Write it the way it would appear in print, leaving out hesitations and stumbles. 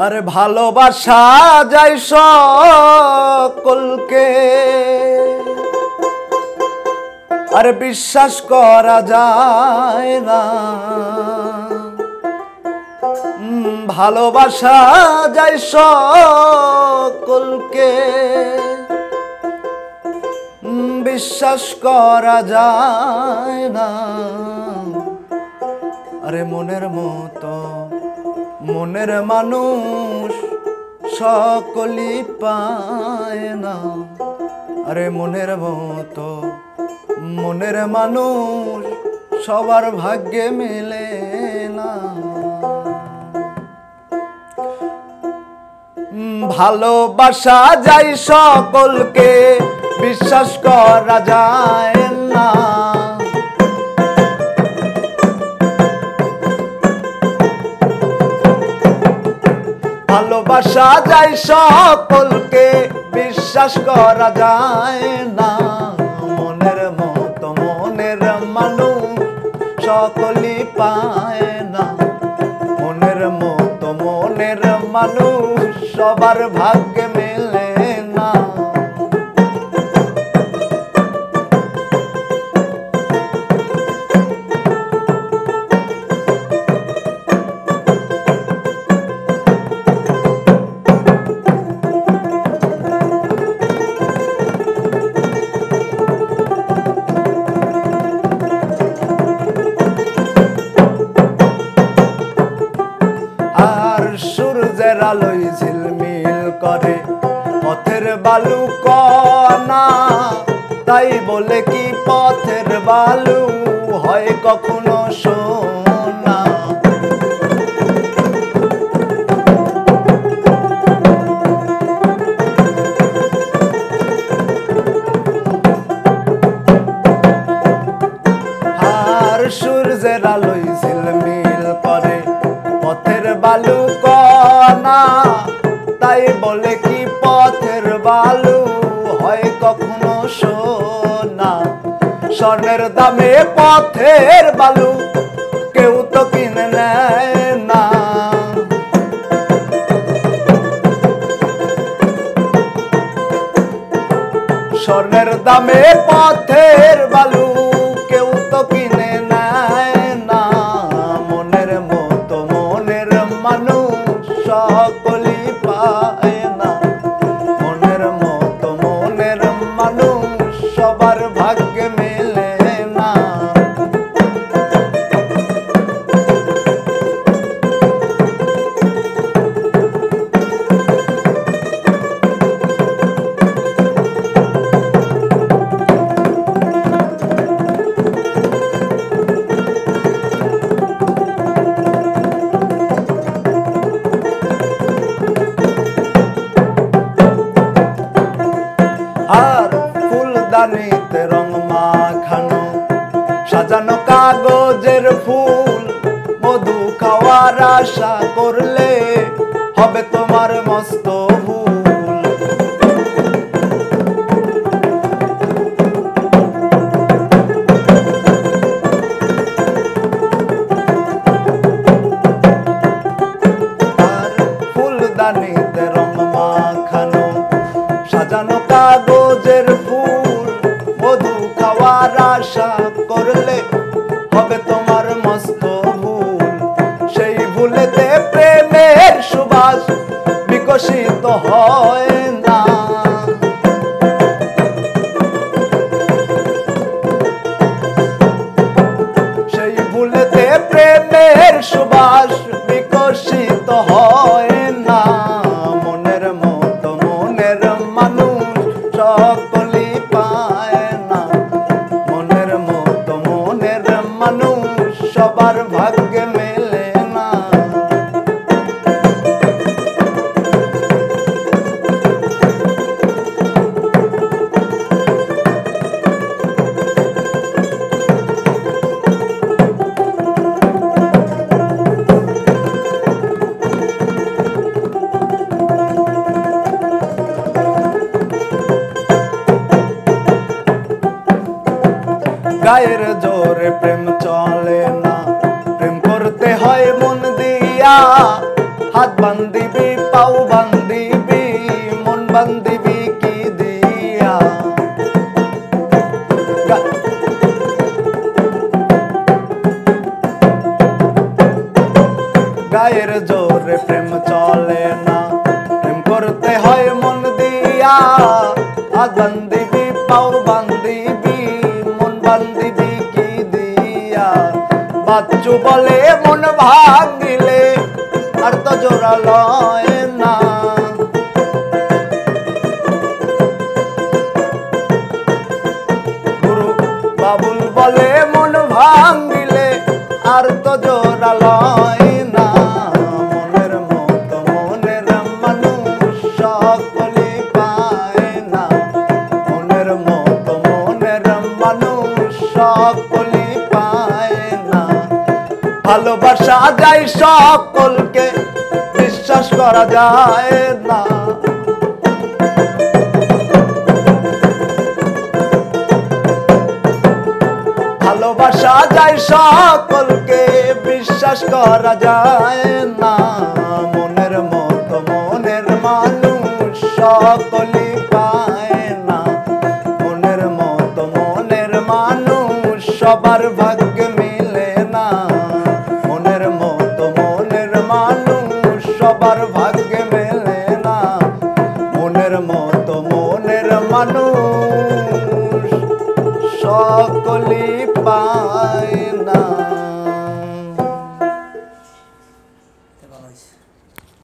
আরে ভালোবাসা যায় সকলকে, আরে বিশ্বাস করা যায় না। ভালোবাসা যায় সকলকে, বিশ্বাস করা যায় না। আরে মনের মতো মনের মানুষ সকলই পায় না। আরে মনের মতো মনের মানুষ সবার ভাগ্যে মেলে না। ভালোবাসা যায় সকলকে, বিশ্বাস করা যায় না। ভালোবাসা যায় সকলকে, বিশ্বাস করা যায় না। মনের মতো মনের মানুষ সকলই পায় না। মনের মতো মনের মানুষ সবার ভাগ্যে মেলে না। সূর্যের আলোয় ঝিলমিল করে পথের বালু কণা, তাই বলে কি পথের বালু হয় কখনো সোনা। আর সূর্যের আলোয় ঝিলমিল করে পথের বালু কণা, তাই বলে কি পথের বালু হয় কখনো সোনা। স্বর্ণের দামে পথের বালু কেউ তো কিনে নেয় না। স্বর্ণের দামে পথের বালু কেউ তো কিনে নেয় না। মনের মতো মনের মানুষ সকলই পায় না। মনের মতো মনের মানুষ সবার ভাগ্যে মেলে না। আর ফুলদানিতে রং মাখানো সাজানো কাগজের ফুল, মধু খাওয়ার আশা করলে হবে তোমার মস্ত ভুল। আর ফুলদানিতে রং মাখানো সাজানো কাগজের ফুল, মধু খাওয়ার আশা করলে হবে তোমার মস্ত ভুল। সেই ভুলেতে প্রেমের সুবাস বিকশিত হয় না। সেই ভুলেতে প্রেমের সুবাস বিকশিত হয় না। মনের মতো মনের মানুষ সকলই পায় না। মনের মতো মনের মানুষ সবার ভাগ্যে মেলে না। গায়ের জোরে প্রেম চলে না, প্রেম করতে হয় মন দিয়া। হাত বান্ধিবি গায়ের জোরে প্রেম চলে না। প্রেম করতে হয় মন দিয়া, হাত বান্ধিবি পাও বান্ধিবি, মন বান্ধিবি কি দিয়া। বাচ্চু বলে মন ভাঙিলে আর তো জোড়া লয় না। গুরু বাবুল বলে মন ভাঙিলে আর তো জোড়া লয় না। মনের মতো মনের মানুষ সকলে পায় না, মনের মতো মনের মানুষ সকলে পায় না। ভালোবাসা যায় সকলকে, বিশ্বাস করা যায় না। ভালোবাসা যায় সকলকে, বিশ্বাস করা যায় না। মনের মতো মনের মানুষ সকলে পায় না, মনের মতো মনের মানুষ সবার